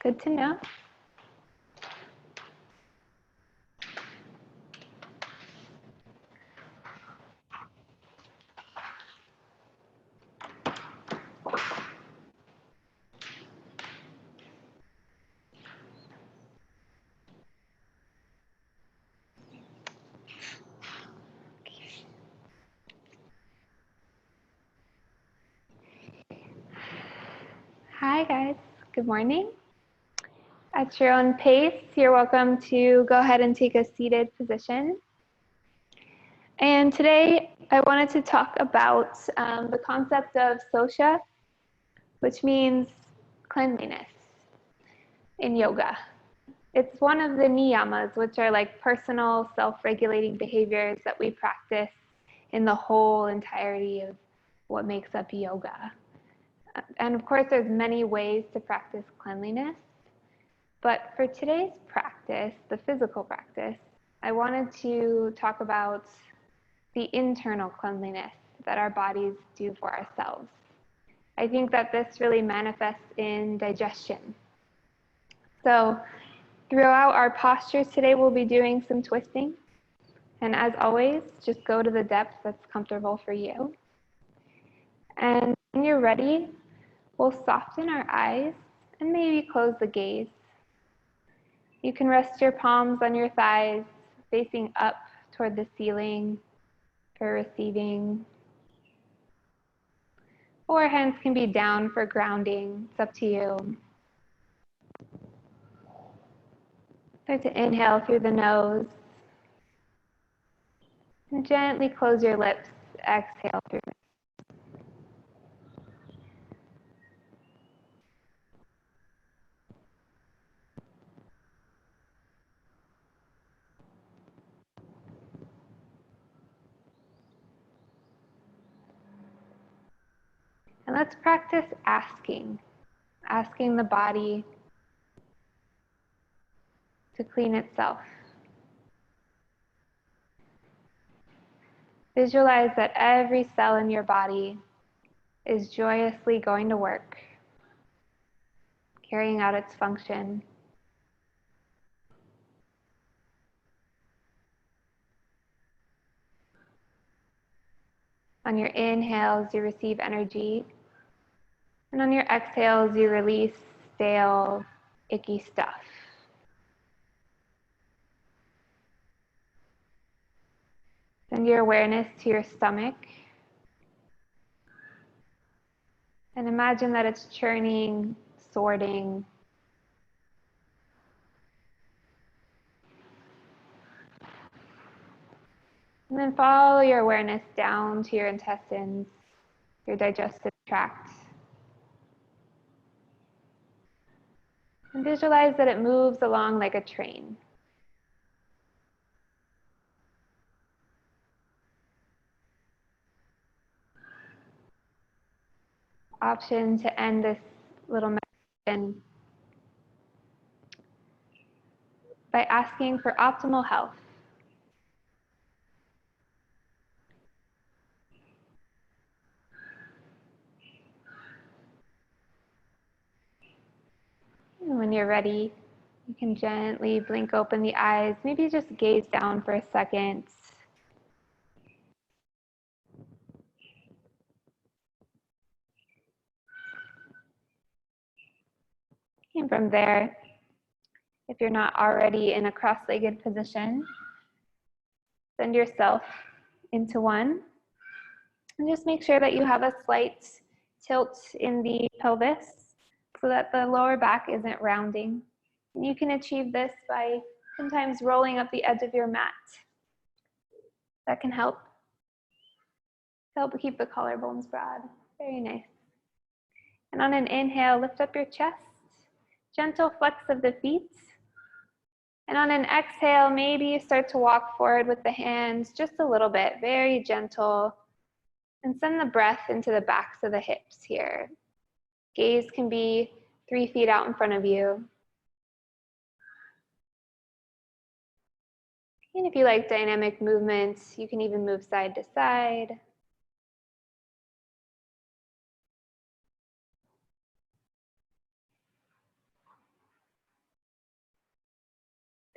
Good to know. Hi guys, good morning. At your own pace, you're welcome to go ahead and take a seated position. And today I wanted to talk about the concept of Socha, which means cleanliness in yoga. It's one of the niyamas, which are like personal self-regulating behaviors that we practice in the whole entirety of what makes up yoga. And of course, there's many ways to practice cleanliness. But for today's practice, the physical practice, I wanted to talk about the internal cleanliness that our bodies do for ourselves. I think that this really manifests in digestion. So throughout our postures today, we'll be doing some twisting. And as always, just go to the depth that's comfortable for you. And when you're ready, we'll soften our eyes and maybe close the gaze. You can rest your palms on your thighs, facing up toward the ceiling for receiving. Or hands can be down for grounding. It's up to you. Start to inhale through the nose. And gently close your lips. Exhale through. And let's practice asking the body to clean itself. Visualize that every cell in your body is joyously going to work, carrying out its function. On your inhales, you receive energy. And on your exhales, you release stale, icky stuff. Send your awareness to your stomach. And imagine that it's churning, sorting. And then follow your awareness down to your intestines, your digestive tract. And visualize that it moves along like a train. Option to end this little meditation by asking for optimal health. And when you're ready, you can gently blink open the eyes, maybe just gaze down for a second. And from there, if you're not already in a cross-legged position, send yourself into one. And just make sure that you have a slight tilt in the pelvis so that the lower back isn't rounding. And you can achieve this by sometimes rolling up the edge of your mat. That can help keep the collarbones broad. Very nice. And on an inhale, lift up your chest. Gentle flex of the feet. And on an exhale, maybe you start to walk forward with the hands just a little bit, very gentle. And send the breath into the backs of the hips here. Gaze can be 3 feet out in front of you. And if you like dynamic movements, you can even move side to side.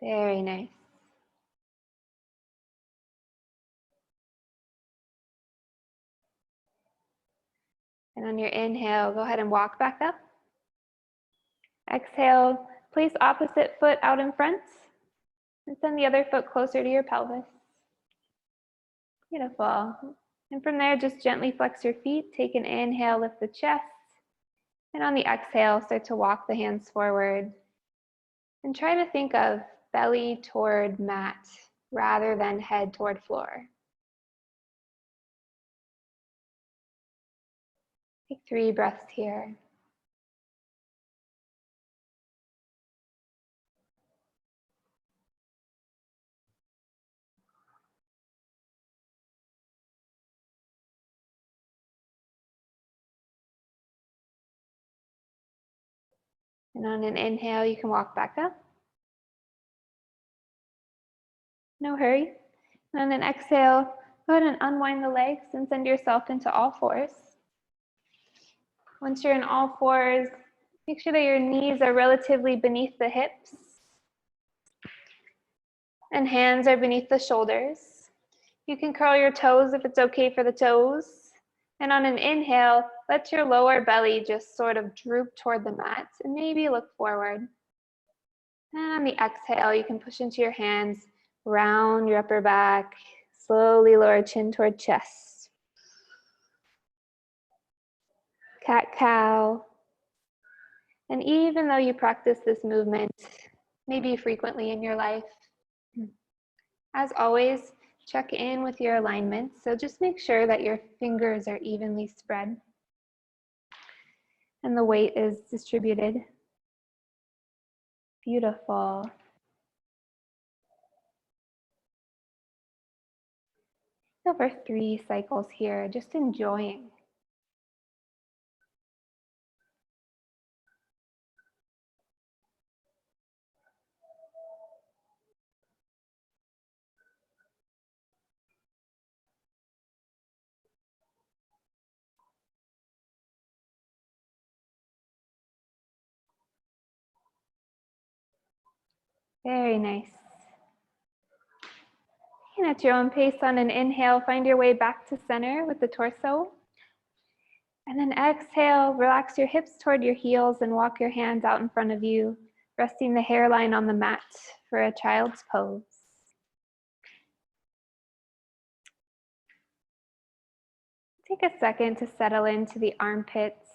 Very nice. And on your inhale, go ahead and walk back up. Exhale, place opposite foot out in front and send the other foot closer to your pelvis. Beautiful. And from there, just gently flex your feet. Take an inhale, lift the chest. And on the exhale, start to walk the hands forward. And try to think of belly toward mat rather than head toward floor. Take 3 breaths here. And on an inhale, you can walk back up. No hurry. And on an exhale, go ahead and unwind the legs and send yourself into all fours. Once you're in all fours, make sure that your knees are relatively beneath the hips and hands are beneath the shoulders. You can curl your toes if it's okay for the toes. And on an inhale, let your lower belly just sort of droop toward the mat and maybe look forward. And on the exhale, you can push into your hands, round your upper back, slowly lower chin toward chest. Cat-cow. And even though you practice this movement, maybe frequently in your life, as always, check in with your alignment. So just make sure that your fingers are evenly spread and the weight is distributed. Beautiful. Over 3 cycles here, just enjoying. Very nice. And at your own pace, on an inhale, find your way back to center with the torso. And then exhale, relax your hips toward your heels and walk your hands out in front of you, resting the hairline on the mat for a child's pose. Take a second to settle into the armpits.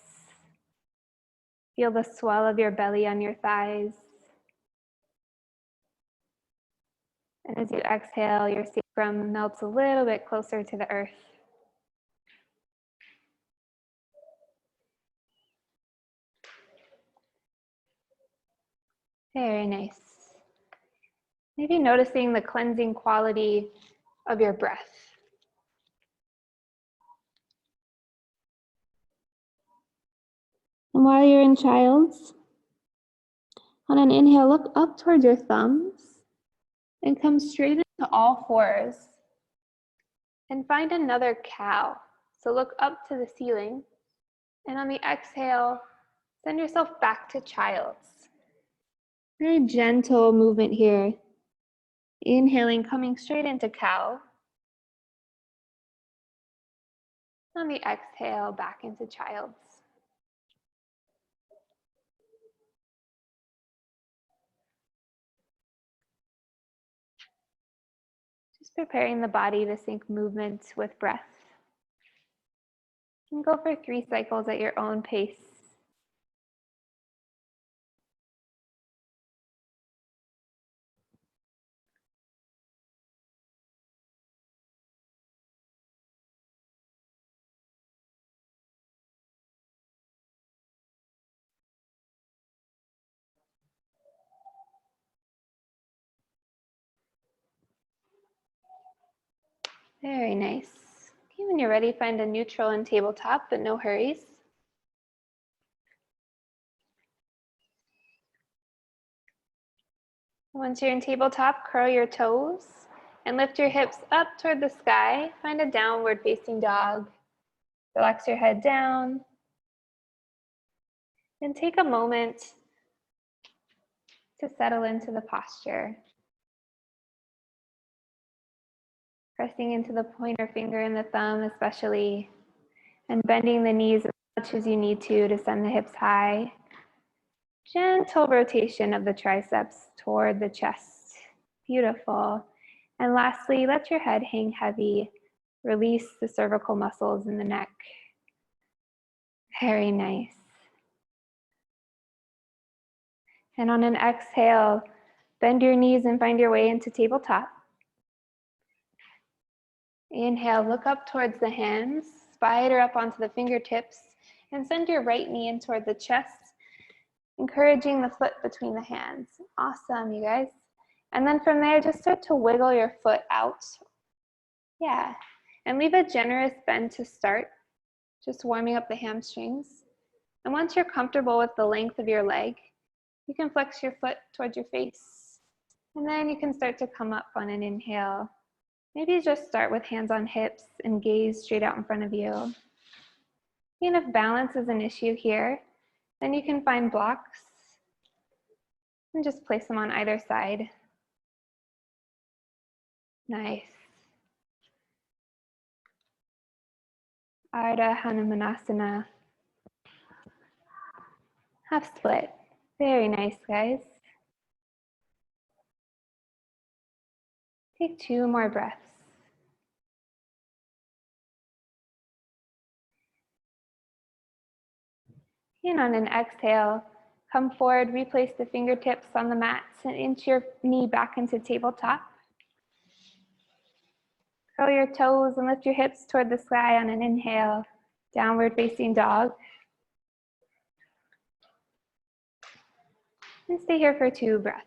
Feel the swell of your belly on your thighs. And as you exhale, your sacrum melts a little bit closer to the earth. Very nice. Maybe noticing the cleansing quality of your breath. And while you're in child's, on an inhale, look up towards your thumbs and come straight into all fours. And find another cow. So look up to the ceiling. And on the exhale, send yourself back to child's. Very gentle movement here. Inhaling, coming straight into cow. On the exhale, back into child's. Just preparing the body to sync movement with breath. And go for 3 cycles at your own pace. Very nice. Okay, when you're ready, find a neutral and tabletop, but no hurries. Once you're in tabletop, curl your toes and lift your hips up toward the sky. Find a downward facing dog. Relax your head down. And take a moment to settle into the posture. Pressing into the pointer finger and the thumb especially, and bending the knees as much as you need to send the hips high. Gentle rotation of the triceps toward the chest. Beautiful. And lastly, let your head hang heavy. Release the cervical muscles in the neck. Very nice. And on an exhale, bend your knees and find your way into tabletop. Inhale, look up towards the hands, spider up onto the fingertips, and send your right knee in toward the chest, encouraging the foot between the hands. Awesome, you guys. And then from there, just start to wiggle your foot out. Yeah, and leave a generous bend to start, just warming up the hamstrings. And once you're comfortable with the length of your leg, you can flex your foot towards your face. And then you can start to come up on an inhale. Maybe just start with hands on hips and gaze straight out in front of you. And if balance is an issue here, then you can find blocks and just place them on either side. Nice. Ardha Hanumanasana. Half split. Very nice, guys. Take 2 more breaths. And on an exhale, come forward, replace the fingertips on the mat, and inch your knee back into tabletop. Curl your toes and lift your hips toward the sky on an inhale, downward facing dog. And stay here for 2 breaths.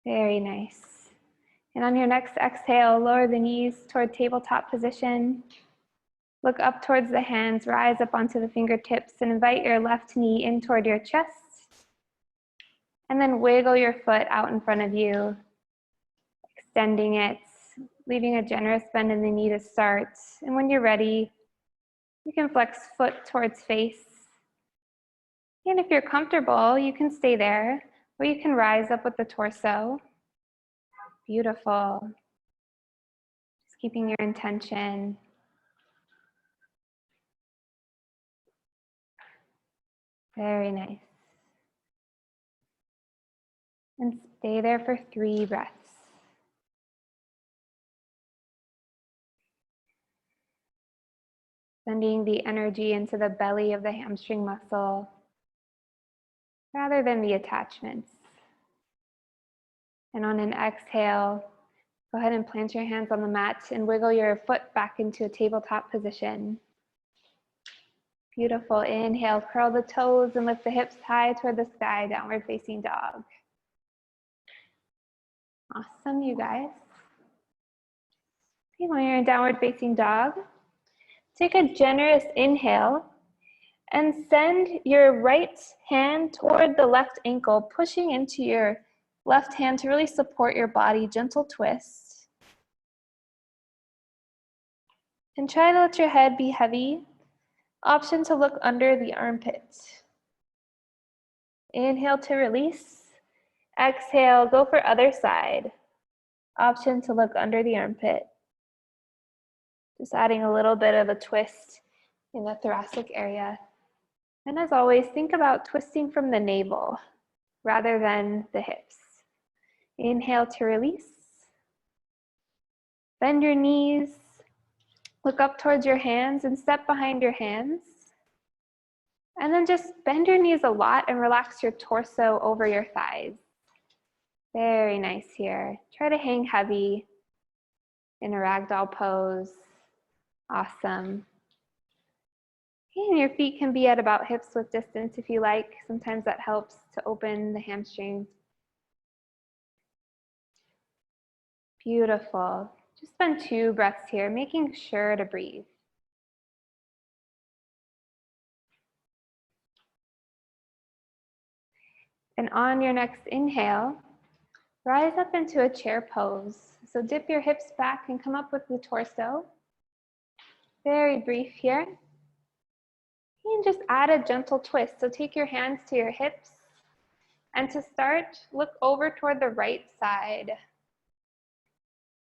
Very nice. And on your next exhale, lower the knees toward tabletop position. Look up towards the hands, rise up onto the fingertips, and invite your left knee in toward your chest. And then wiggle your foot out in front of you, extending it, leaving a generous bend in the knee to start. And when you're ready, you can flex foot towards face. And if you're comfortable, you can stay there, or you can rise up with the torso. Beautiful. Just keeping your intention. Very nice. And stay there for 3 breaths. Sending the energy into the belly of the hamstring muscle rather than the attachments. And on an exhale, go ahead and plant your hands on the mat and wiggle your foot back into a tabletop position. Beautiful. Inhale, curl the toes and lift the hips high toward the sky, downward facing dog. Awesome, you guys. Okay, when you're in downward facing dog, take a generous inhale and send your right hand toward the left ankle, pushing into your left hand to really support your body, gentle twist. And try to let your head be heavy. Option to look under the armpit. Inhale to release. Exhale, go for other side. Option to look under the armpit. Just adding a little bit of a twist in the thoracic area. And as always, think about twisting from the navel rather than the hips. Inhale to release. Bend your knees. Look up towards your hands and step behind your hands. And then just bend your knees a lot and relax your torso over your thighs. Very nice here. Try to hang heavy in a ragdoll pose. Awesome. Okay, and your feet can be at about hips width distance if you like. Sometimes that helps to open the hamstrings. Beautiful. Just spend 2 breaths here, making sure to breathe. And on your next inhale, rise up into a chair pose. So dip your hips back and come up with the torso. Very brief here. And just add a gentle twist. So take your hands to your hips And to start, look over toward the right side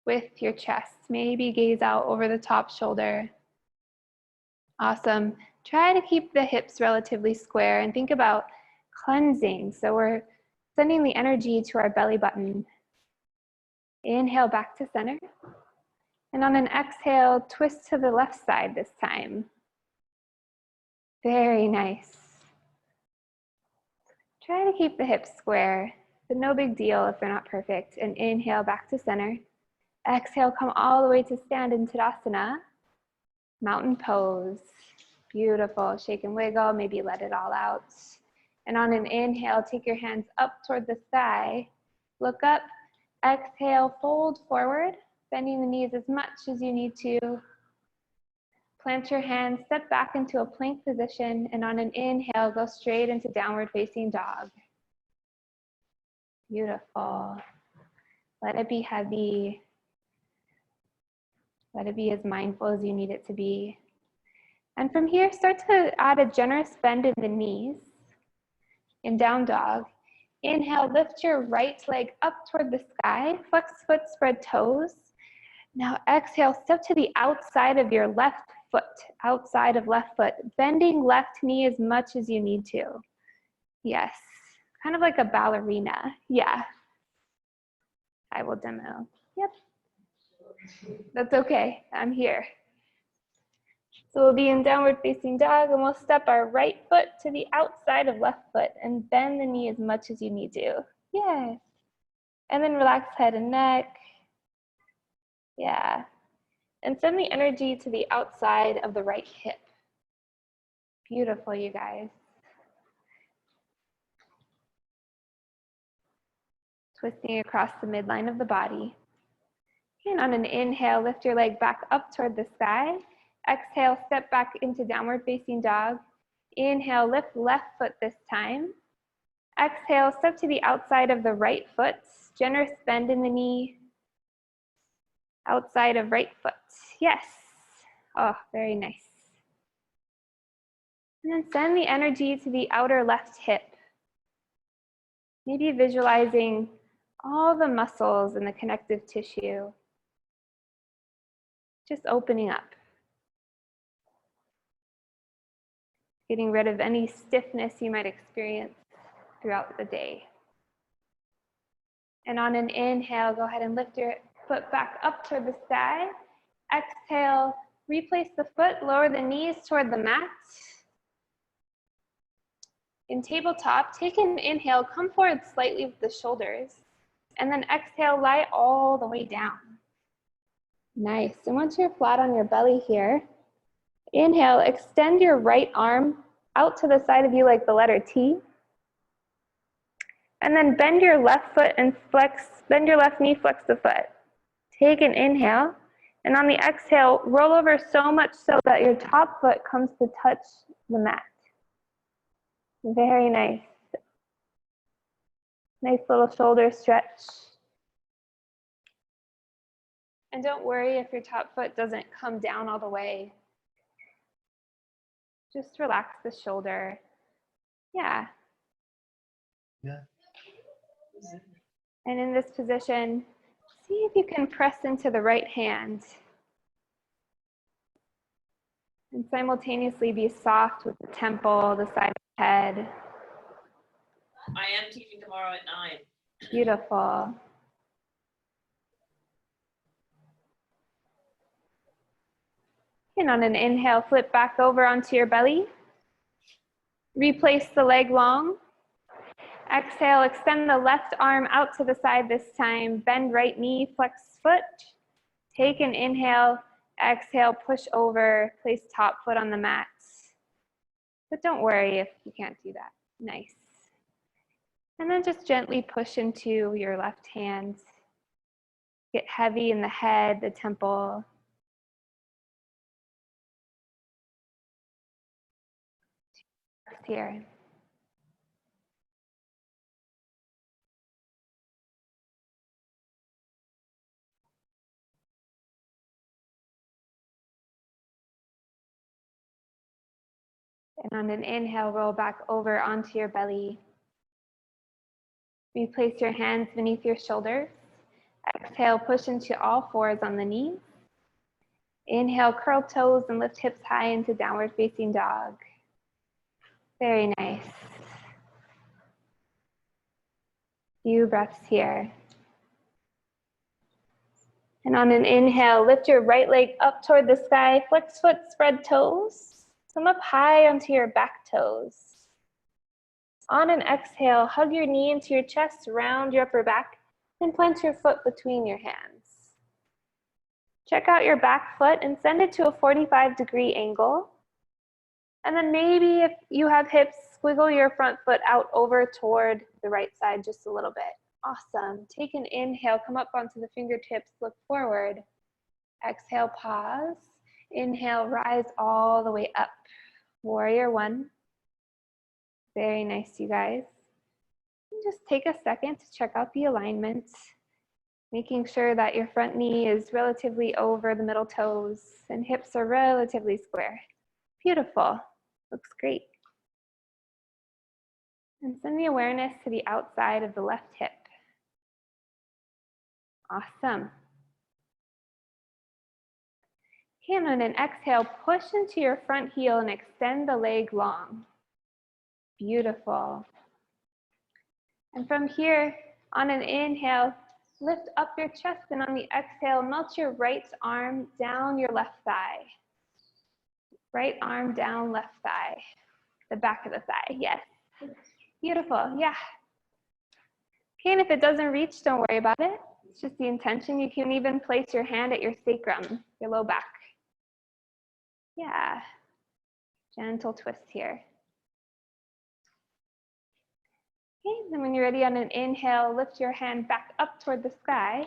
with your chest. Maybe gaze out over the top shoulder. Awesome. Try to keep the hips relatively square and think about cleansing. So we're sending the energy to our belly button. Inhale back to center. And on an exhale, twist to the left side this time. Very nice. Try to keep the hips square, but no big deal if they're not perfect. And inhale back to center. Exhale, come all the way to stand in Tadasana. Mountain pose. Beautiful. Shake and wiggle, maybe let it all out. And on an inhale, take your hands up toward the sky. Look up. Exhale, fold forward, bending the knees as much as you need to. Plant your hands, step back into a plank position, and on an inhale, go straight into downward facing dog. Beautiful. Let it be heavy. Let it be as mindful as you need it to be. And from here, start to add a generous bend in the knees in down dog. Inhale, lift your right leg up toward the sky, flex foot, spread toes. Now exhale, step to the outside of your left foot, outside of left foot, bending left knee as much as you need to. Yes, kind of like a ballerina. Yeah, I will demo. Yep, that's okay, I'm here. So we'll be in downward facing dog and we'll step our right foot to the outside of left foot and bend the knee as much as you need to. Yes. And then relax head and neck. Yeah. And send the energy to the outside of the right hip. Beautiful, you guys. Twisting across the midline of the body. And on an inhale, lift your leg back up toward the sky. Exhale, step back into downward facing dog. Inhale, lift left foot this time. Exhale, step to the outside of the right foot. Generous bend in the knee. Outside of right foot. Yes. Oh, very nice. And then send the energy to the outer left hip. Maybe visualizing all the muscles and the connective tissue. Just opening up. Getting rid of any stiffness you might experience throughout the day. And on an inhale, go ahead and lift your foot back up toward the sky. Exhale, replace the foot, lower the knees toward the mat. In tabletop, take an inhale, come forward slightly with the shoulders, and then exhale, lie all the way down. Nice. And once you're flat on your belly here, inhale, extend your right arm out to the side of you like the letter T. And then bend your left foot and flex, bend your left knee, flex the foot. Take an inhale, and on the exhale, roll over so much so that your top foot comes to touch the mat. Very nice. Nice little shoulder stretch. And don't worry if your top foot doesn't come down all the way. Just relax the shoulder. Yeah. Yeah. And in this position, see if you can press into the right hand. And simultaneously be soft with the temple, the side of the head. I am teaching tomorrow at 9. Beautiful. And on an inhale, flip back over onto your belly. Replace the leg long. Exhale, extend the left arm out to the side this time. Bend right knee, flex foot. Take an inhale. Exhale, push over, place top foot on the mat. But don't worry if you can't do that. Nice. And then just gently push into your left hand. Get heavy in the head, the temple. Here. And on an inhale, roll back over onto your belly. Replace your hands beneath your shoulders. Exhale, push into all fours on the knees. Inhale, curl toes and lift hips high into downward facing dog. Very nice. Few breaths here. And on an inhale, lift your right leg up toward the sky, flex foot, spread toes. Come up high onto your back toes. On an exhale, hug your knee into your chest, round your upper back, and plant your foot between your hands. Check out your back foot and send it to a 45-degree angle. And then maybe if you have hips, squiggle your front foot out over toward the right side just a little bit. Awesome. Take an inhale, come up onto the fingertips, look forward. Exhale, pause. Inhale, rise all the way up. Warrior one. Very nice, you guys. And just take a second to check out the alignment, making sure that your front knee is relatively over the middle toes and hips are relatively square. Beautiful. Looks great. And send the awareness to the outside of the left hip. Awesome. Okay, and on an exhale, push into your front heel and extend the leg long. Beautiful. And from here, on an inhale, lift up your chest, and on the exhale, melt your right arm down your left thigh. Right arm down left thigh. The back of the thigh, yes. Beautiful, yeah. Okay, and if it doesn't reach, don't worry about it. It's just the intention. You can even place your hand at your sacrum, your low back. Yeah, gentle twist here. Okay, then when you're ready on an inhale, lift your hand back up toward the sky.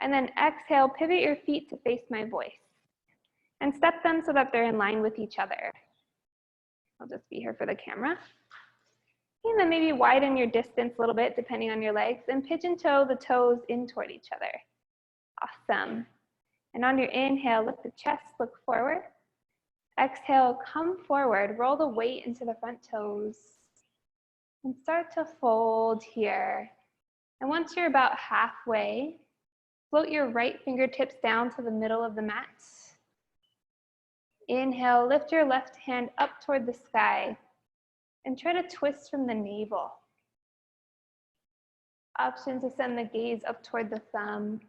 And then exhale, pivot your feet to face my voice. And step them so that they're in line with each other. I'll just be here for the camera. And then maybe widen your distance a little bit depending on your legs and pigeon toe the toes in toward each other. Awesome. And on your inhale, lift the chest, look forward. Exhale, come forward, roll the weight into the front toes. And start to fold here. And once you're about halfway, float your right fingertips down to the middle of the mat. Inhale, lift your left hand up toward the sky. And try to twist from the navel. Option to send the gaze up toward the thumb.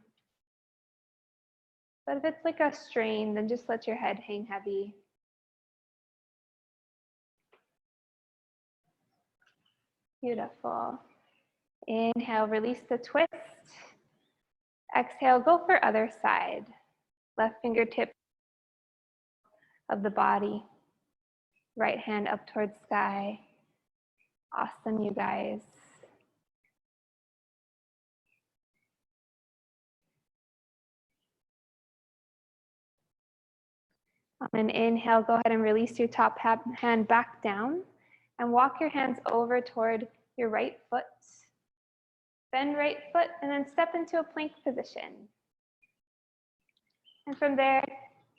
But if it's like a strain, then just let your head hang heavy. Beautiful. Inhale, release the twist. Exhale, go for other side. Left fingertip of the body. Right hand up towards sky. Awesome, you guys. On an inhale, go ahead and release your top hand back down and walk your hands over toward your right foot. Bend right foot and then step into a plank position. And from there,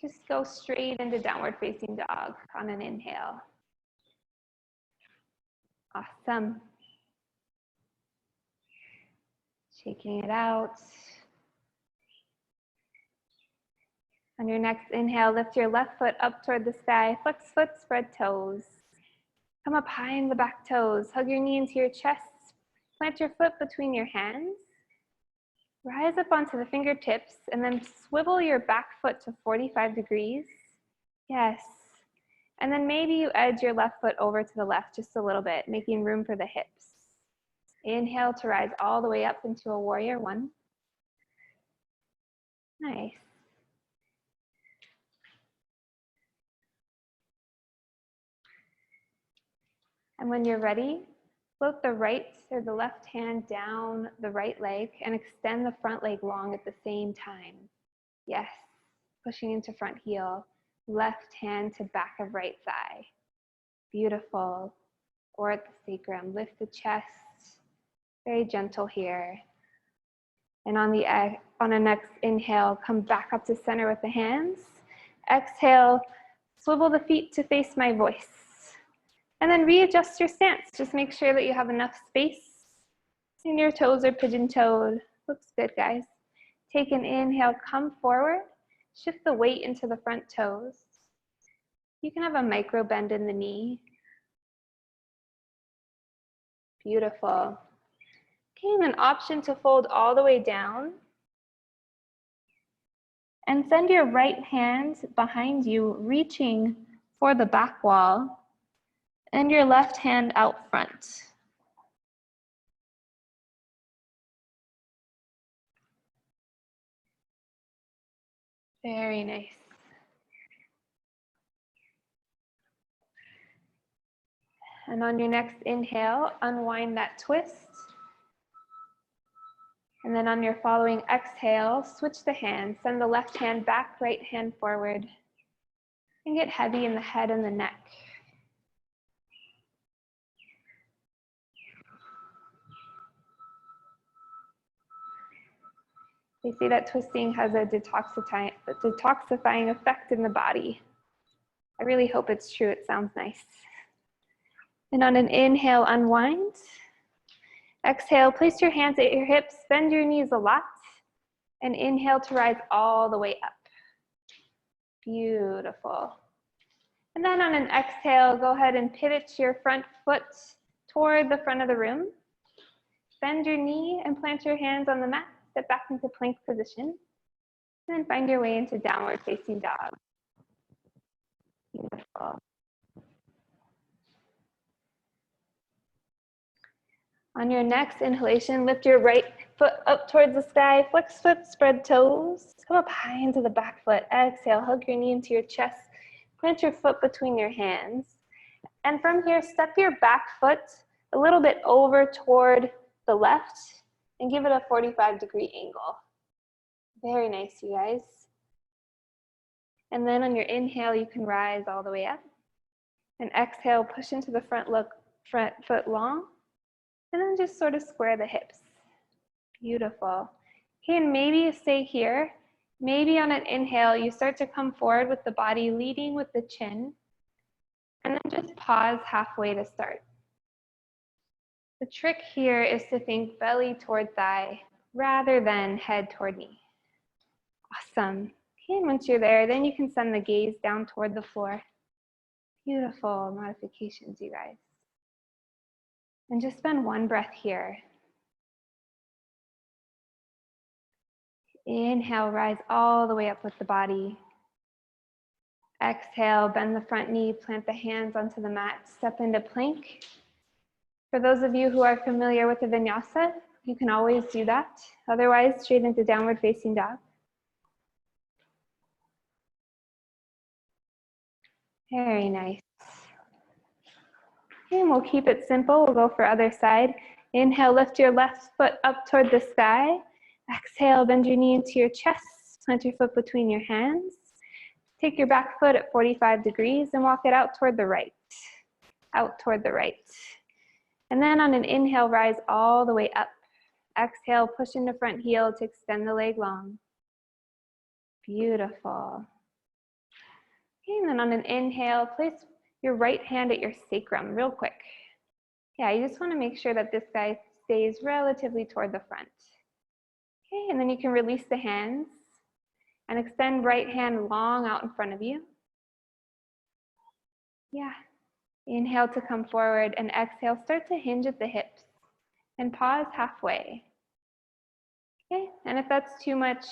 just go straight into downward facing dog on an inhale. Awesome. Shaking it out. On your next inhale, lift your left foot up toward the sky, flex foot, spread toes. Come up high in the back toes, hug your knee into your chest, plant your foot between your hands. Rise up onto the fingertips and then swivel your back foot to 45 degrees. Yes. And then maybe you edge your left foot over to the left just a little bit, making room for the hips. Inhale to rise all the way up into a warrior one. Nice. And when you're ready, float the right or the left hand down the right leg and extend the front leg long at the same time. Yes, pushing into front heel, left hand to back of right thigh. Beautiful. Or at the sacrum, lift the chest, very gentle here. And on a next inhale, come back up to center with the hands. Exhale, swivel the feet to face my voice. And then readjust your stance. Just make sure that you have enough space And your toes are pigeon-toed. Looks good, guys. Take an inhale, come forward. Shift the weight into the front toes. You can have a micro bend in the knee. Beautiful. Okay, and an option to fold all the way down. And send your right hand behind you, reaching for the back wall, and your left hand out front. Very nice. And on your next inhale, unwind that twist. And then on your following exhale, switch the hands. Send the left hand back, right hand forward. And get heavy in the head and the neck. They say that twisting has a detoxifying effect in the body. I really hope it's true. It sounds nice. And on an inhale, unwind. Exhale, place your hands at your hips, bend your knees a lot, and inhale to rise all the way up. Beautiful. And then on an exhale, go ahead and pivot your front foot toward the front of the room. Bend your knee and plant your hands on the mat. Step back into plank position. And then find your way into downward facing dog. Beautiful. On your next inhalation, lift your right foot up towards the sky, flex foot, spread toes. Come up high into the back foot. Exhale, hug your knee into your chest. Plant your foot between your hands. And from here, step your back foot a little bit over toward the left and give it a 45-degree angle. Very nice, you guys. And then on your inhale, you can rise all the way up. And exhale, push into the front foot long. And then just sort of square the hips. Beautiful. Okay, and maybe you stay here. Maybe on an inhale, you start to come forward with the body leading with the chin. And then just pause halfway to start. The trick here is to think belly toward thigh rather than head toward knee. Awesome. Okay, and once you're there, then you can send the gaze down toward the floor. Beautiful modifications, you guys. And just spend one breath here. Inhale, rise all the way up with the body. Exhale, bend the front knee, plant the hands onto the mat, step into plank. For those of you who are familiar with the vinyasa, you can always do that. Otherwise, straight into downward facing dog. Very nice. And we'll keep it simple. We'll go for other side. Inhale, lift your left foot up toward the sky. Exhale, bend your knee into your chest. Plant your foot between your hands. Take your back foot at 45 degrees and walk it out toward the right. Out toward the right. And then on an inhale, rise all the way up. Exhale, push into front heel to extend the leg long. Beautiful. Okay, and then on an inhale, place your right hand at your sacrum real quick. Yeah, you just want to make sure that this guy stays relatively toward the front. Okay, and then you can release the hands and extend right hand long out in front of you. Yeah. Inhale to come forward and exhale, start to hinge at the hips and pause halfway. Okay, and if that's too much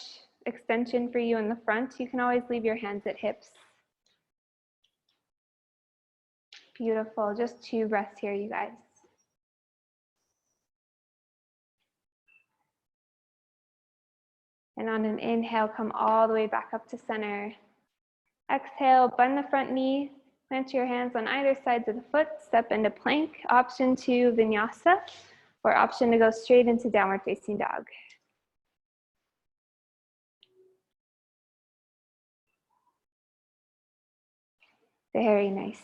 extension for you in the front, you can always leave your hands at hips. Beautiful, just 2 breaths here, you guys. And on an inhale, come all the way back up to center. Exhale, bend the front knee, plant your hands on either sides of the foot, step into plank, option to vinyasa, or option to go straight into downward facing dog. Very nice.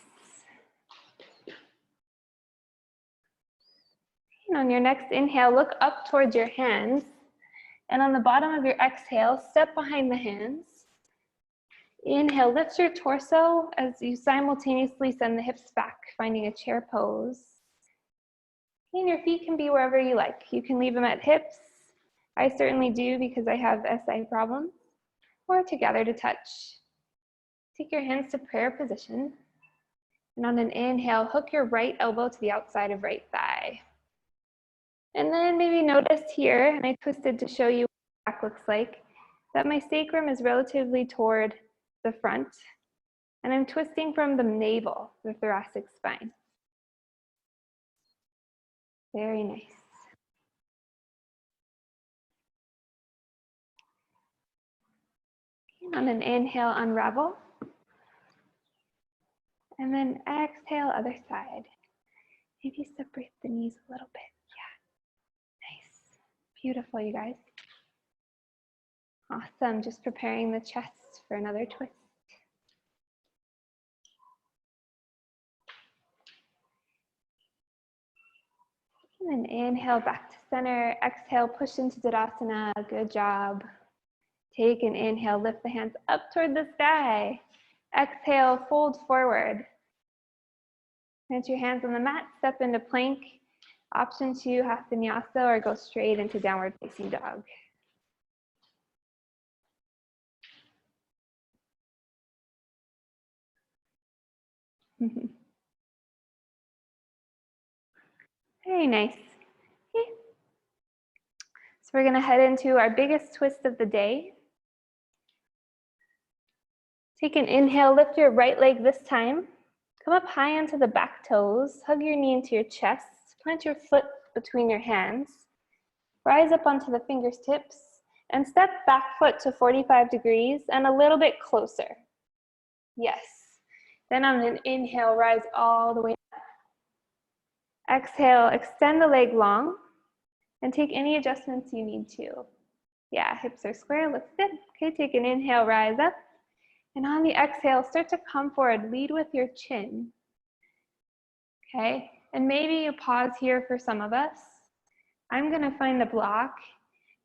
And on your next inhale, look up towards your hands. And on the bottom of your exhale, step behind the hands. Inhale, lift your torso as you simultaneously send the hips back, finding a chair pose. And your feet can be wherever you like. You can leave them at hips. I certainly do because I have SI problems. Or together to touch. Take your hands to prayer position. And on an inhale, hook your right elbow to the outside of right thigh. And then maybe notice here, and I twisted to show you what back looks like, that my sacrum is relatively toward the front. And I'm twisting from the navel, the thoracic spine. Very nice. On an inhale, unravel. And then exhale, other side. Maybe separate the knees a little bit. Yeah, nice. Beautiful, you guys. Awesome, just preparing the chest for another twist. And then inhale back to center. Exhale, push into Tadasana. Good job. Take an inhale, lift the hands up toward the sky. Exhale, fold forward. Plant your hands on the mat, step into plank. Option 2, half vinyasa, or go straight into downward facing dog. Very nice. Okay. So we're gonna head into our biggest twist of the day. Take an inhale, lift your right leg this time. Come up high onto the back toes, hug your knee into your chest, plant your foot between your hands, rise up onto the fingertips, and step back foot to 45 degrees and a little bit closer. Yes. Then on an inhale, rise all the way up. Exhale, extend the leg long, and take any adjustments you need to. Yeah, hips are square, looks good. Okay, take an inhale, rise up. And on the exhale, start to come forward, lead with your chin. Okay, and maybe you pause here for some of us. I'm gonna find a block.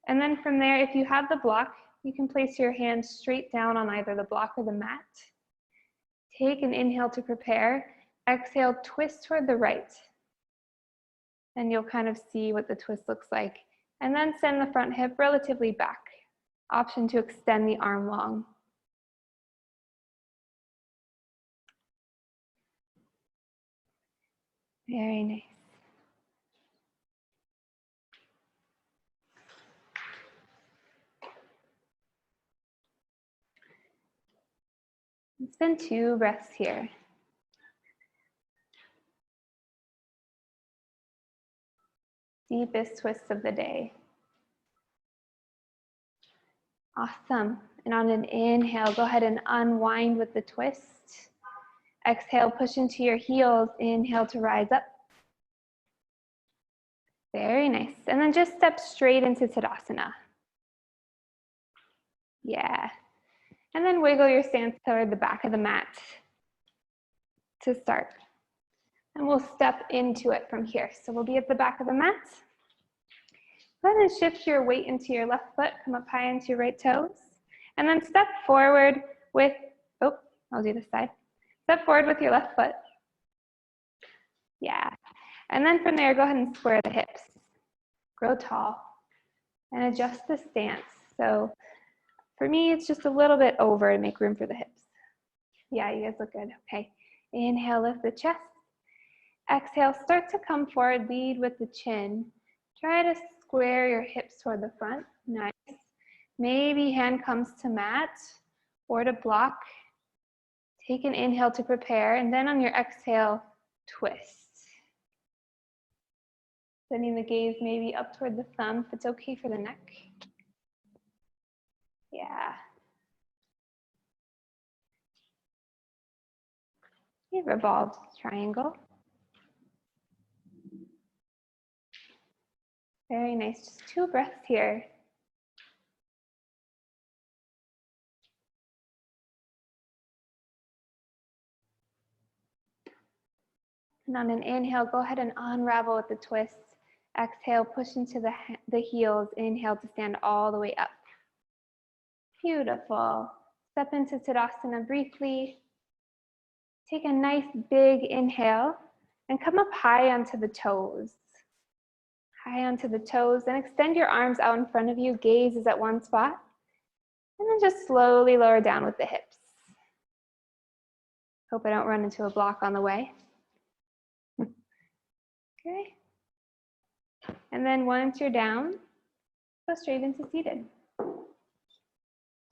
And then from there, if you have the block, you can place your hands straight down on either the block or the mat. Take an inhale to prepare. Exhale, twist toward the right. And you'll kind of see what the twist looks like. And then send the front hip relatively back. Option to extend the arm long. Very nice. It's been 2 breaths here. Deepest twist of the day. Awesome. And on an inhale, go ahead and unwind with the twist. Exhale, push into your heels. Inhale to rise up. Very nice. And then just step straight into Tadasana. Yeah. And then wiggle your stance toward the back of the mat to start. And we'll step into it from here. So we'll be at the back of the mat. Go ahead and shift your weight into your left foot. Come up high into your right toes. And then step forward with, oh, I'll do this side. Step forward with your left foot. Yeah. And then from there, go ahead and square the hips. Grow tall. And adjust the stance. So for me, it's just a little bit over to make room for the hips. Yeah, you guys look good. Okay. Inhale, lift the chest. Exhale, start to come forward, lead with the chin. Try to square your hips toward the front. Nice. Maybe hand comes to mat or to block. Take an inhale to prepare, and then on your exhale, twist. Sending the gaze maybe up toward the thumb if it's okay for the neck. Yeah. Revolved triangle. Very nice, just 2 breaths here. And on an inhale, go ahead and unravel with the twist. Exhale, push into the heels. Inhale to stand all the way up. Beautiful. Step into Tadasana briefly. Take a nice big inhale and come up high onto the toes. high onto the toes, and extend your arms out in front of you. Gaze is at one spot. And then just slowly lower down with the hips. Hope I don't run into a block on the way. Okay. And then once you're down, go straight into seated.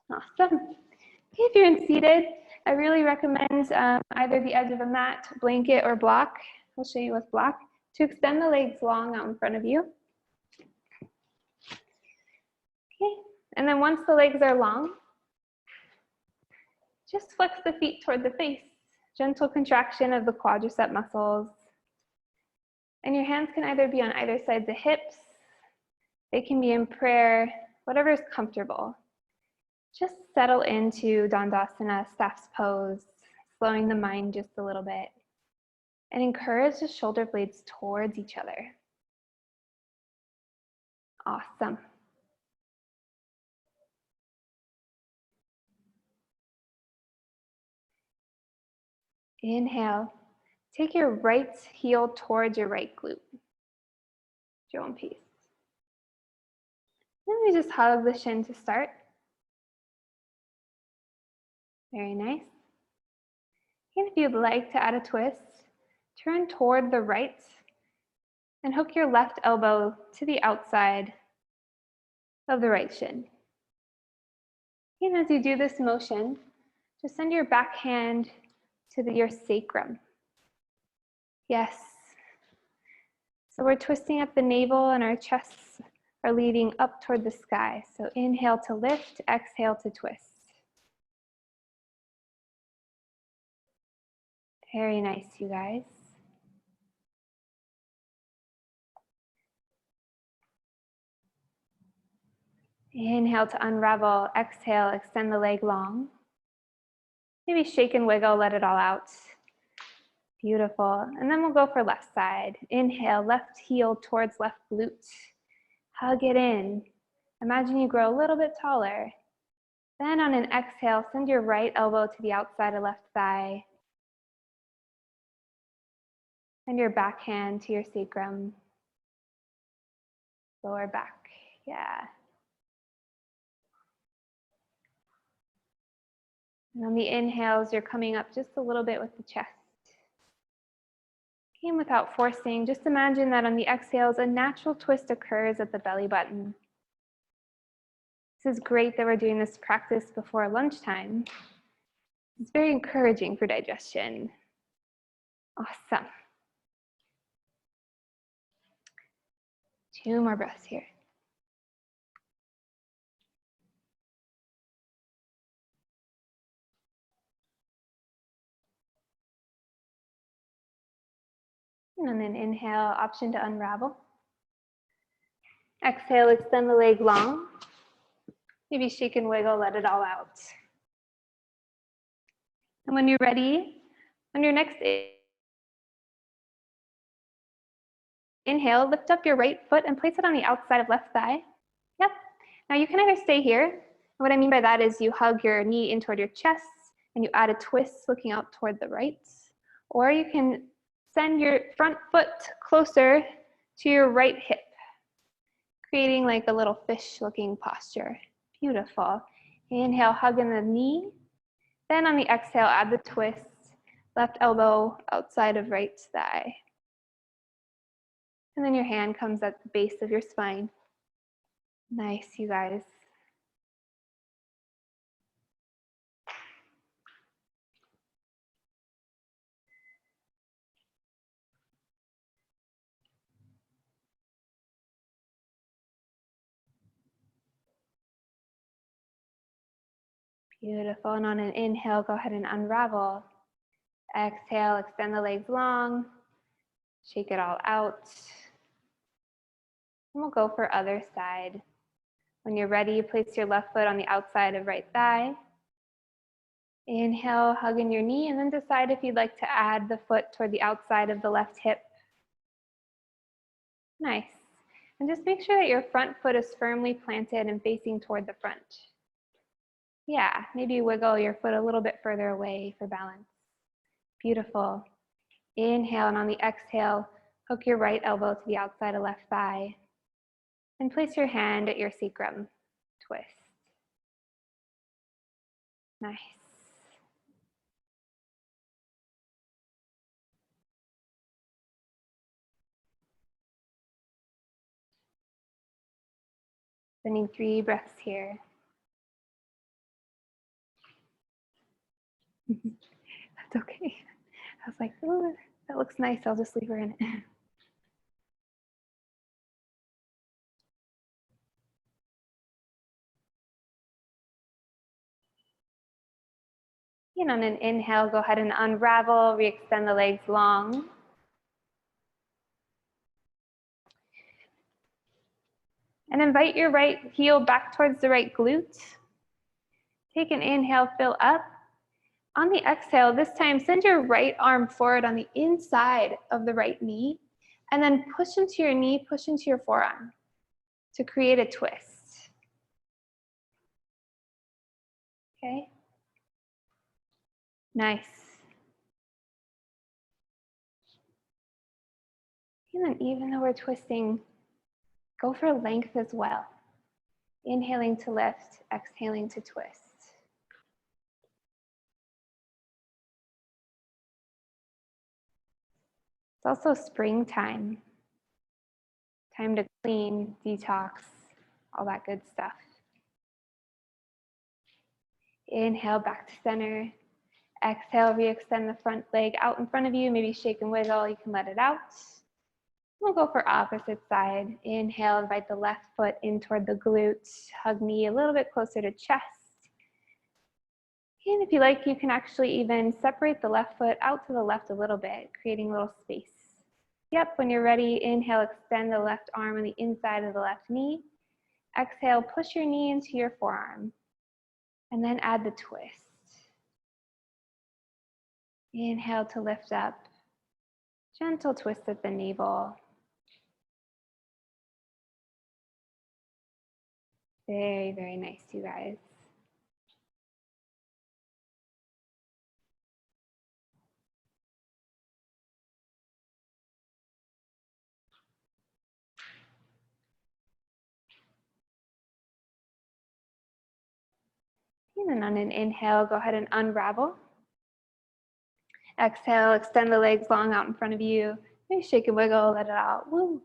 Awesome. Okay, if you're in seated, I really recommend either the edge of a mat, blanket, or block. I'll show you with block, to extend the legs long out in front of you. Okay, and then once the legs are long, just flex the feet toward the face. Gentle contraction of the quadricep muscles. And your hands can either be on either side of the hips. They can be in prayer, whatever is comfortable. Just settle into Dandasana, staff's pose, slowing the mind just a little bit. And encourage the shoulder blades towards each other. Awesome. Inhale. Take your right heel towards your right glute. Your own pace. Then we just hug the shin to start. Very nice. And if you'd like to add a twist, turn toward the right and hook your left elbow to the outside of the right shin. And as you do this motion, just send your back hand to your sacrum. Yes. So we're twisting at the navel and our chests are leading up toward the sky. So inhale to lift, exhale to twist. Very nice, you guys. Inhale to unravel, exhale, extend the leg long. Maybe shake and wiggle, let it all out. Beautiful. And then we'll go for left side. Inhale, left heel towards left glute. Hug it in. Imagine you grow a little bit taller. Then on an exhale, send your right elbow to the outside of left thigh. Send your back hand to your sacrum. Lower back. Yeah. And on the inhales, you're coming up just a little bit with the chest. And without forcing, just imagine that on the exhales, a natural twist occurs at the belly button. This is great that we're doing this practice before lunchtime. It's very encouraging for digestion. Awesome. 2 more breaths here. And then inhale, option to unravel. Exhale, extend the leg long. Maybe shake and wiggle, let it all out. And when you're ready, on your next inhale, lift up your right foot and place it on the outside of left thigh. Yep. Now you can either stay here. And what I mean by that is you hug your knee in toward your chest and you add a twist looking out toward the right. Or you can send your front foot closer to your right hip, creating like a little fish looking posture. Beautiful. Inhale, hug in the knee. Then on the exhale, add the twist, left elbow outside of right thigh. And then your hand comes at the base of your spine. Nice, you guys. Beautiful. And on an inhale, go ahead and unravel. Exhale, extend the legs long. Shake it all out. And we'll go for other side. When you're ready, place your left foot on the outside of right thigh. Inhale, hug in your knee, and then decide if you'd like to add the foot toward the outside of the left hip. Nice. And just make sure that your front foot is firmly planted and facing toward the front. Yeah, maybe wiggle your foot a little bit further away for balance. Beautiful. Inhale, and on the exhale, hook your right elbow to the outside of left thigh. And place your hand at your sacrum. Twist. Nice. Spending 3 breaths here. That's okay. I was like, oh, that looks nice. I'll just leave her in it. And on an inhale, go ahead and unravel, re-extend the legs long. And invite your right heel back towards the right glute. Take an inhale, fill up. On the exhale, this time send your right arm forward on the inside of the right knee, and then push into your knee, push into your forearm to create a twist. Okay? Nice. And then even though we're twisting, go for length as well. Inhaling to lift, exhaling to twist. It's also springtime. Time to clean, detox, all that good stuff. Inhale back to center. Exhale, re-extend the front leg out in front of you. Maybe shake and wiggle, you can let it out. We'll go for opposite side. Inhale, invite the left foot in toward the glutes. Hug knee a little bit closer to chest. And if you like, you can actually even separate the left foot out to the left a little bit, creating a little space. Yep, when you're ready, inhale, extend the left arm on the inside of the left knee. Exhale, push your knee into your forearm. And then add the twist. Inhale to lift up. Gentle twist at the navel. Very, very nice, you guys. And then on an inhale, go ahead and unravel. Exhale, extend the legs long out in front of you. Maybe shake and wiggle, let it out. Woo.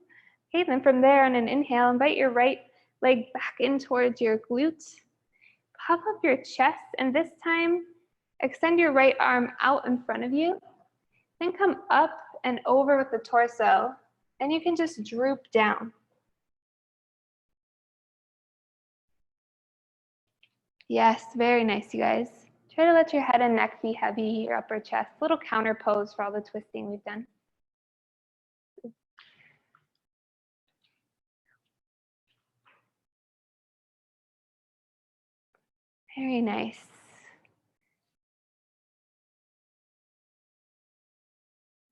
Okay, then from there on an inhale, invite your right leg back in towards your glutes. Puff up your chest, and this time, extend your right arm out in front of you. Then come up and over with the torso, and you can just droop down. Yes, very nice, you guys. Try to let your head and neck be heavy, your upper chest. Little counter pose for all the twisting we've done. Very nice.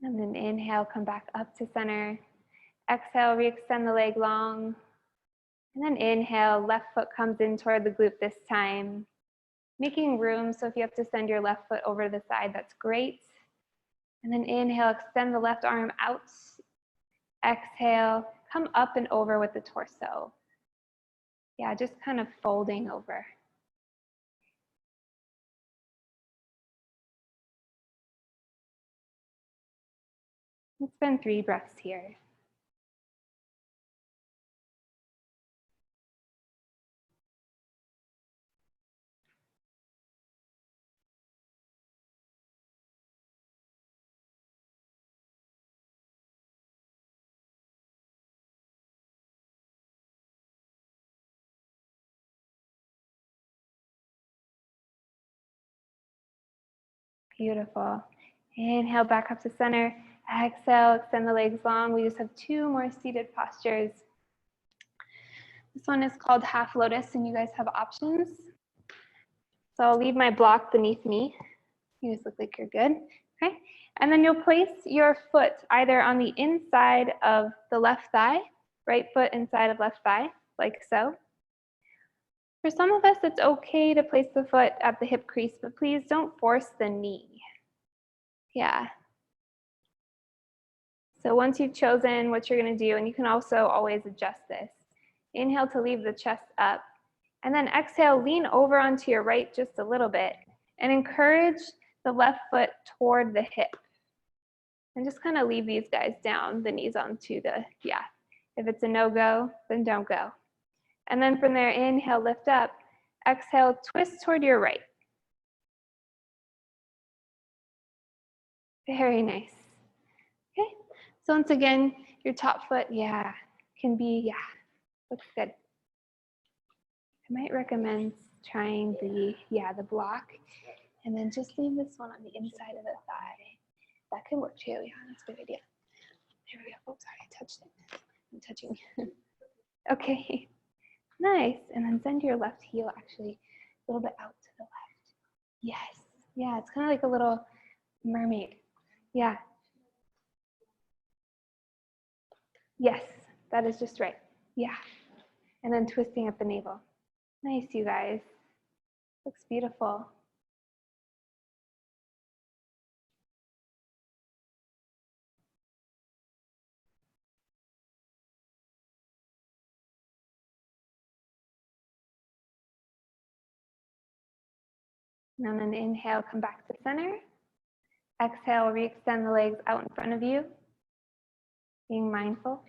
And then inhale, come back up to center. Exhale, re-extend the leg long. And then inhale, left foot comes in toward the glute this time. Making room, so if you have to send your left foot over to the side, that's great. And then inhale, extend the left arm out. Exhale, come up and over with the torso. Yeah, just kind of folding over. Let's spend 3 breaths here. Beautiful. Inhale back up to center. Exhale, extend the legs long. We just have 2 more seated postures. This one is called half lotus, and you guys have options. So I'll leave my block beneath me. You guys look like you're good. Okay. And then you'll place your foot either on the inside of the left thigh, right foot inside of left thigh, like so. For some of us, it's okay to place the foot at the hip crease, but please don't force the knee. Yeah. So once you've chosen what you're going to do, and you can also always adjust this, Inhale to leave the chest up. And then exhale, lean over onto your right just a little bit and encourage the left foot toward the hip. And just kind of leave these guys down, the knees onto the, yeah. If it's a no-go, then don't go. And then from there, inhale, lift up. Exhale, twist toward your right. Very nice. Okay, so once again, your top foot, yeah, can be, yeah, looks good. I might recommend trying the, yeah, the block, and then just leave this one on the inside of the thigh. That could work too, yeah, that's a good idea. There we go. Oh, sorry, I touched it. I'm touching. Okay, nice. And then send your left heel actually a little bit out to the left. Yes, yeah, it's kind of like a little mermaid. Yeah. Yes, that is just right. Yeah. And then twisting at the navel. Nice, you guys. Looks beautiful. And then inhale, come back to center. Exhale, re-extend the legs out in front of you, being mindful.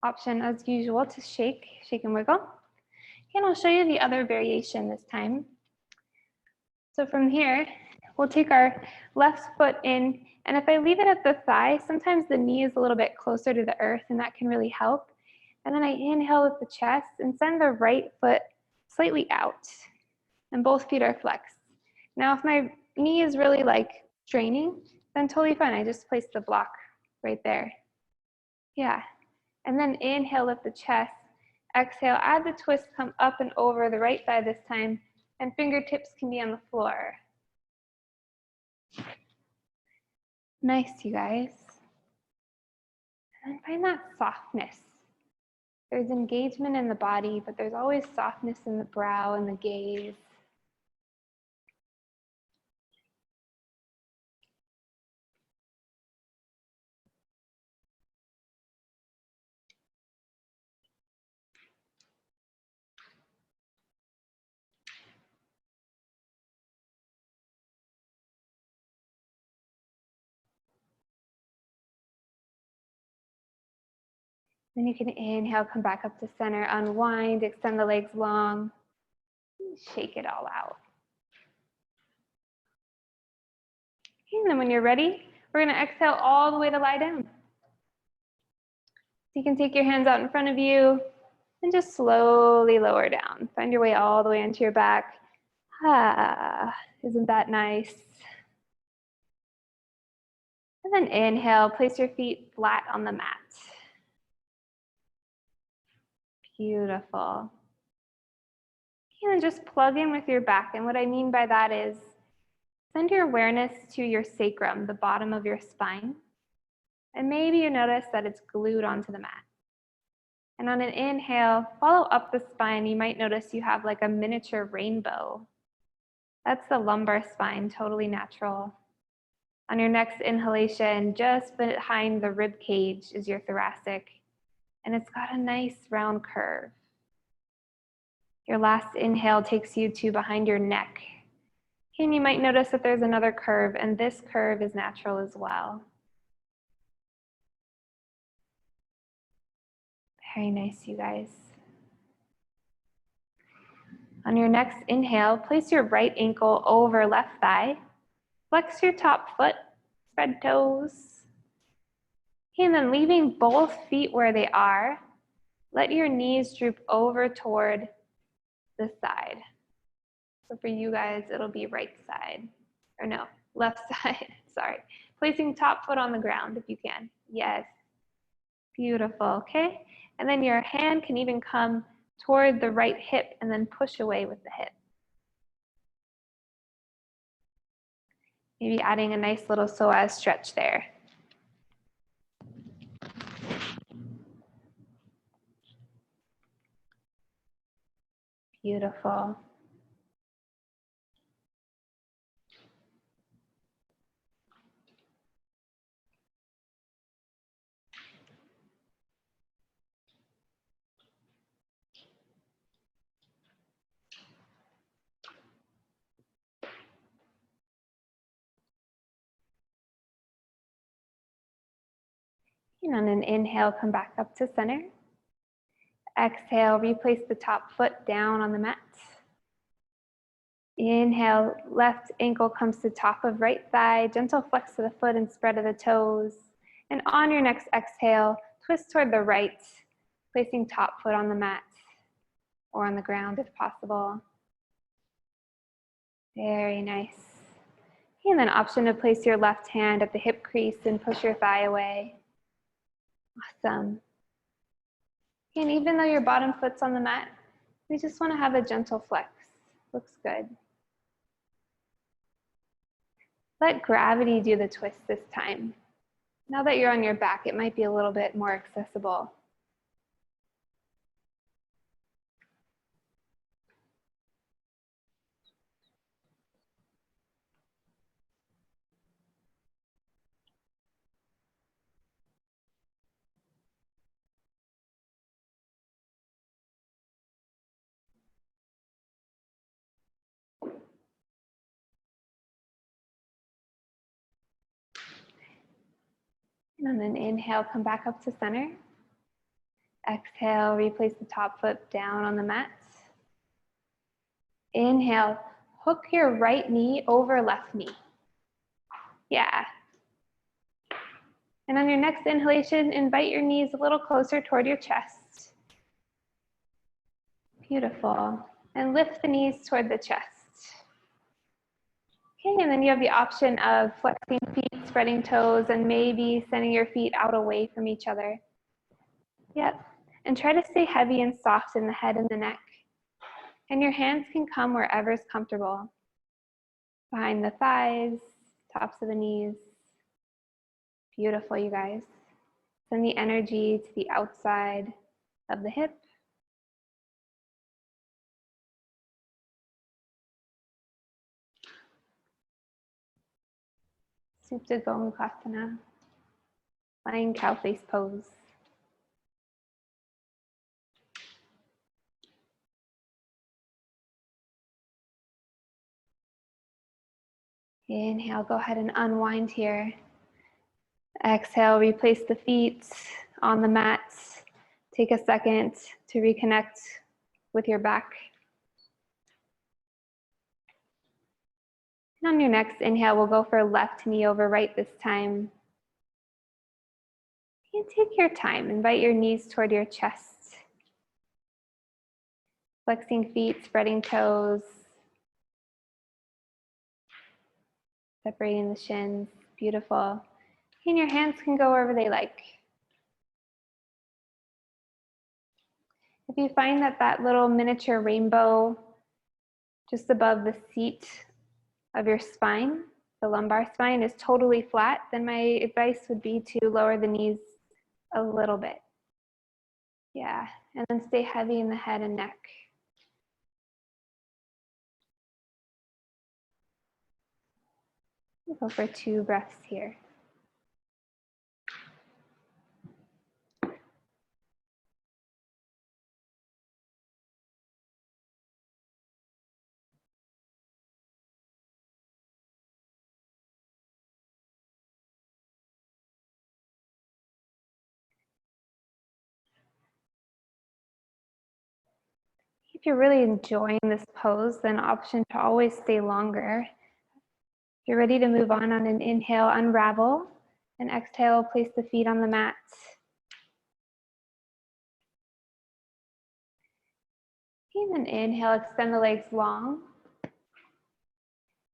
Option as usual to shake and wiggle. And I'll show you the other variation this time. So from here, we'll take our left foot in, and if I leave it at the thigh, sometimes the knee is a little bit closer to the earth, and that can really help. And then I inhale with the chest and send the right foot slightly out, and both feet are flexed. Now, if my knee is really like straining, then totally fine. I just place the block right there. Yeah. And then inhale, lift the chest. Exhale, add the twist, come up and over the right thigh this time, and fingertips can be on the floor. Nice, you guys. And then find that softness. There's engagement in the body, but there's always softness in the brow and the gaze. Then you can inhale, come back up to center, unwind, extend the legs long, shake it all out. And then when you're ready, we're going to exhale all the way to lie down. So you can take your hands out in front of you and just slowly lower down. Find your way all the way into your back. Ah, isn't that nice? And then inhale, place your feet flat on the mat. Beautiful. And then just plug in with your back. And what I mean by that is send your awareness to your sacrum, the bottom of your spine. And maybe you notice that it's glued onto the mat. And on an inhale, follow up the spine. You might notice you have like a miniature rainbow. That's the lumbar spine, totally natural. On your next inhalation, just behind the rib cage is your thoracic. And it's got a nice round curve. Your last inhale takes you to behind your neck. And you might notice that there's another curve, and this curve is natural as well. Very nice, you guys. On your next inhale, place your right ankle over left thigh. Flex your top foot, spread toes. And then leaving both feet where they are, let your knees droop over toward the side. So for you guys, it'll be right side, or no, left side, sorry. Placing top foot on the ground if you can. Yes, beautiful, okay? And then your hand can even come toward the right hip and then push away with the hip. Maybe adding a nice little psoas stretch there. Beautiful. And on an inhale, come back up to center. Exhale, replace the top foot down on the mat. Inhale, left ankle comes to top of right thigh, gentle flex of the foot and spread of the toes. And on your next exhale, twist toward the right, placing top foot on the mat or on the ground if possible. Very nice. And then option to place your left hand at the hip crease and push your thigh away. Awesome. And even though your bottom foot's on the mat, we just want to have a gentle flex. Looks good. Let gravity do the twist this time. Now that you're on your back, it might be a little bit more accessible. And then inhale, come back up to center. Exhale, replace the top foot down on the mat. Inhale, hook your right knee over left knee. Yeah. And on your next inhalation, invite your knees a little closer toward your chest. Beautiful. And lift the knees toward the chest. Okay, and then you have the option of flexing feet, spreading toes, and maybe sending your feet out away from each other. Yep. And try to stay heavy and soft in the head and the neck. And your hands can come wherever is comfortable. Behind the thighs, tops of the knees. Beautiful, you guys. Send the energy to the outside of the hip. Supta Gomukasana, lying cow face pose. Inhale, go ahead and unwind here. Exhale, replace the feet on the mat. Take a second to reconnect with your back. And on your next inhale, we'll go for left knee over right this time. And take your time, invite your knees toward your chest. Flexing feet, spreading toes. Separating the shins, beautiful. And your hands can go wherever they like. If you find that that little miniature rainbow just above the seat of your spine, the lumbar spine, is totally flat, then my advice would be to lower the knees a little bit. Yeah, and then stay heavy in the head and neck. We'll go for 2 breaths here. If you're really enjoying this pose, then option to always stay longer. If you're ready to move on an inhale, unravel, and exhale, place the feet on the mat. And then inhale, extend the legs long.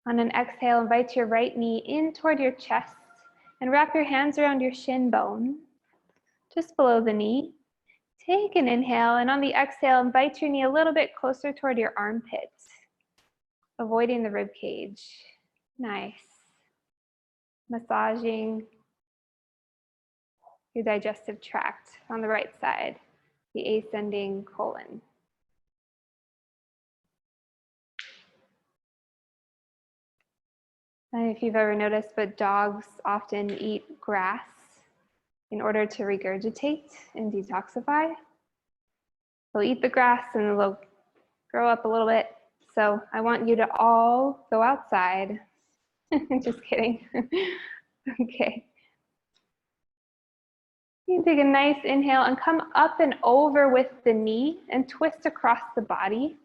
On an exhale, invite your right knee in toward your chest and wrap your hands around your shin bone, just below the knee. Take an inhale, and on the exhale, invite your knee a little bit closer toward your armpit, avoiding the rib cage. Nice. Massaging your digestive tract on the right side, the ascending colon. And if you've ever noticed, but dogs often eat grass in order to regurgitate and detoxify. They'll eat the grass and they'll grow up a little bit. So I want you to all go outside. Just kidding. Okay. You can take a nice inhale and come up and over with the knee and twist across the body.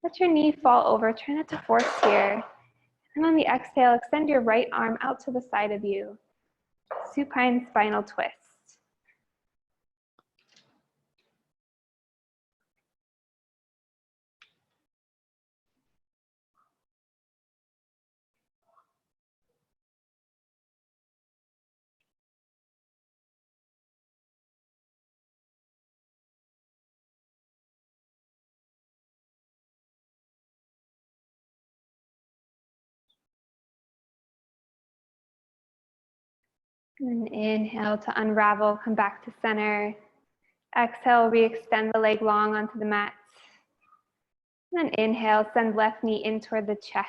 Let your knee fall over, try not to force here. And on the exhale, extend your right arm out to the side of you. Supine spinal twist. And inhale to unravel, come back to center. Exhale, re-extend the leg long onto the mat. And then inhale, send left knee in toward the chest.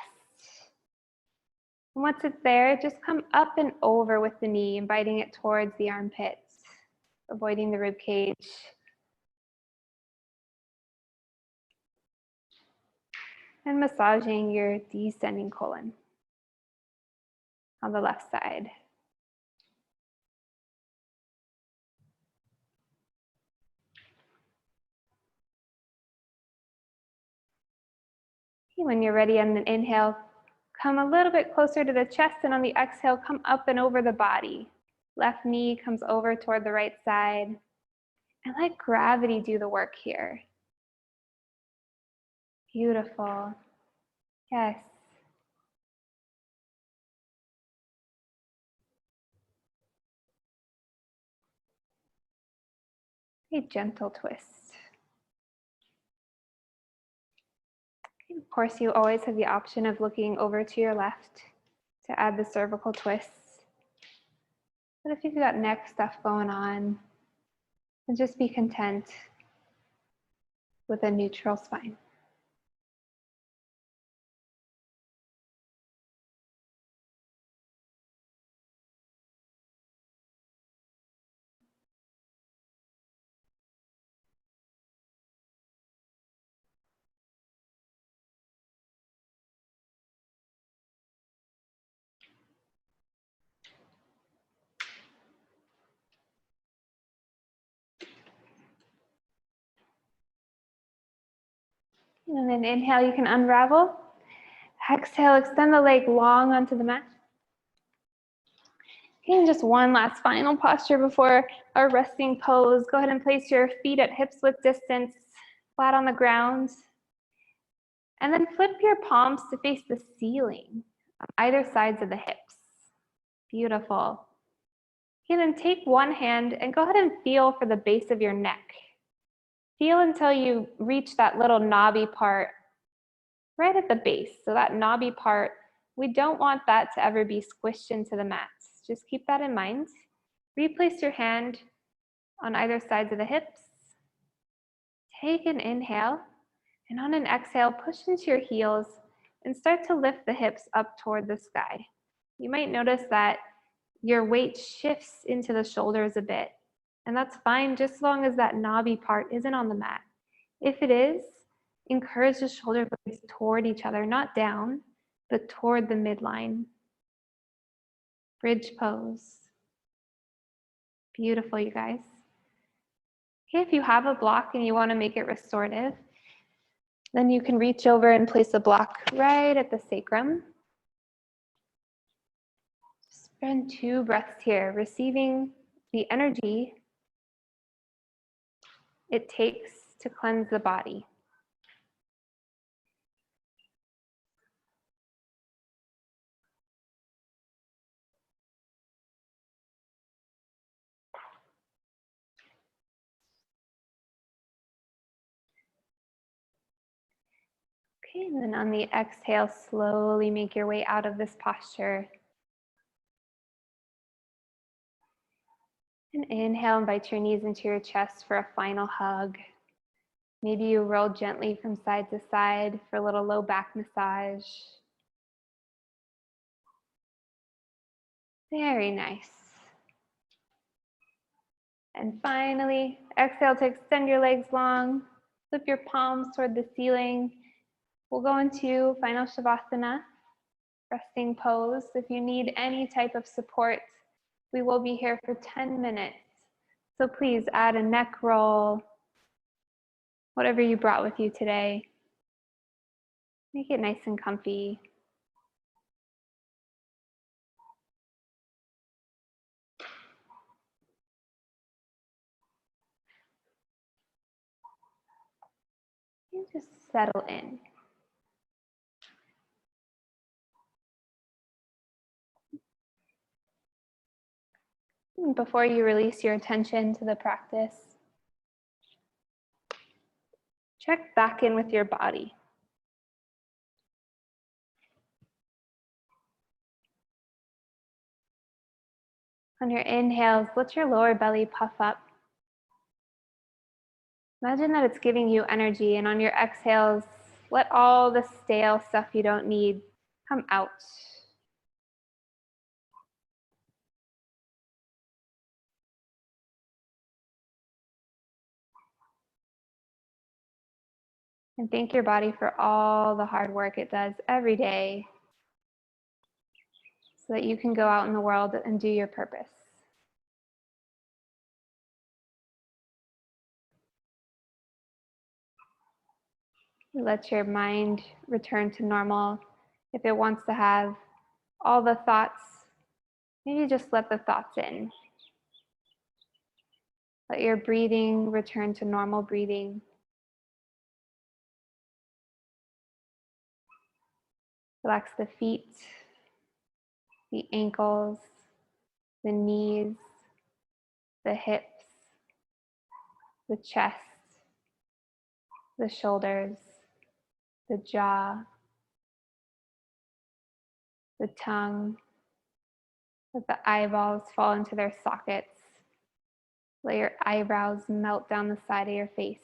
And once it's there, just come up and over with the knee, inviting it towards the armpits, avoiding the rib cage. And massaging your descending colon on the left side. When you're ready on an inhale, come a little bit closer to the chest, and on the exhale, come up and over the body. Left knee comes over toward the right side. And let gravity do the work here. Beautiful. Yes. A gentle twist. Of course, you always have the option of looking over to your left to add the cervical twists. But if you've got neck stuff going on, then just be content with a neutral spine. And then inhale, you can unravel. Exhale, extend the leg long onto the mat. Okay, and just one last final posture before our resting pose. Go ahead and place your feet at hips width distance, flat on the ground. And then flip your palms to face the ceiling on either sides of the hips. Beautiful. Okay, then take one hand and go ahead and feel for the base of your neck. Feel until you reach that little knobby part right at the base. So that knobby part, we don't want that to ever be squished into the mats. Just keep that in mind. Replace your hand on either sides of the hips. Take an inhale, and on an exhale, push into your heels and start to lift the hips up toward the sky. You might notice that your weight shifts into the shoulders a bit, and that's fine just as long as that knobby part isn't on the mat. If it is, encourage the shoulder blades toward each other, not down, but toward the midline. Bridge pose. Beautiful, you guys. Okay, if you have a block and you want to make it restorative, then you can reach over and place a block right at the sacrum. Spend 2 breaths here, receiving the energy it takes to cleanse the body. Okay, and then on the exhale, slowly make your way out of this posture. And inhale, invite your knees into your chest for a final hug. Maybe you roll gently from side to side for a little low back massage. Very nice. And finally, exhale to extend your legs long. Flip your palms toward the ceiling. We'll go into final Shavasana, resting pose. If you need any type of support We will be here for 10 minutes. So please add a neck roll, whatever you brought with you today. Make it nice and comfy. And just settle in. And before you release your attention to the practice, check back in with your body. On your inhales, let your lower belly puff up. Imagine that it's giving you energy, and on your exhales, let all the stale stuff you don't need come out. And thank your body for all the hard work it does every day so that you can go out in the world and do your purpose. Let your mind return to normal. If it wants to have all the thoughts, maybe just let the thoughts in. Let your breathing return to normal breathing. Relax the feet, the ankles, the knees, the hips, the chest, the shoulders, the jaw, the tongue. Let the eyeballs fall into their sockets. Let your eyebrows melt down the side of your face.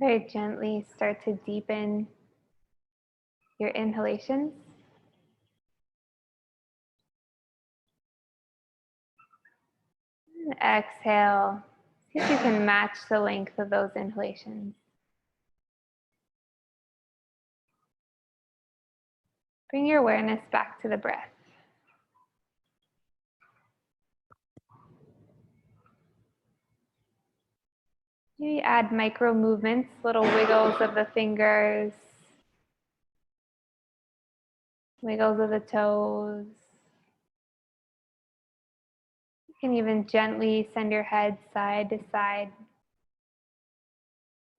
Very gently start to deepen your inhalations. And exhale. See if you can match the length of those inhalations. Bring your awareness back to the breath. Maybe add micro movements, little wiggles of the fingers, wiggles of the toes. You can even gently send your head side to side,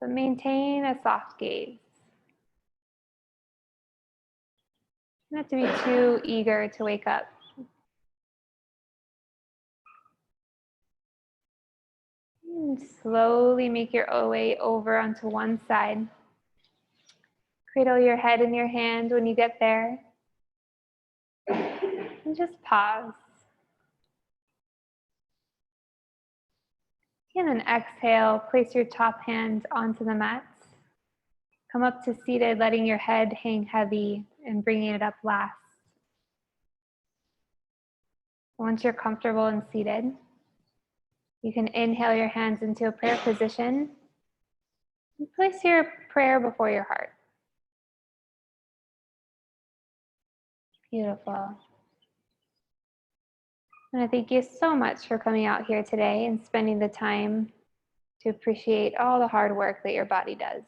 but maintain a soft gaze. You don't have to be too eager to wake up. And slowly make your way over onto one side. Cradle your head in your hand when you get there. And just pause. And then exhale, place your top hand onto the mat. Come up to seated, letting your head hang heavy and bringing it up last. Once you're comfortable and seated, you can inhale your hands into a prayer position and place your prayer before your heart. Beautiful. And I thank you so much for coming out here today and spending the time to appreciate all the hard work that your body does.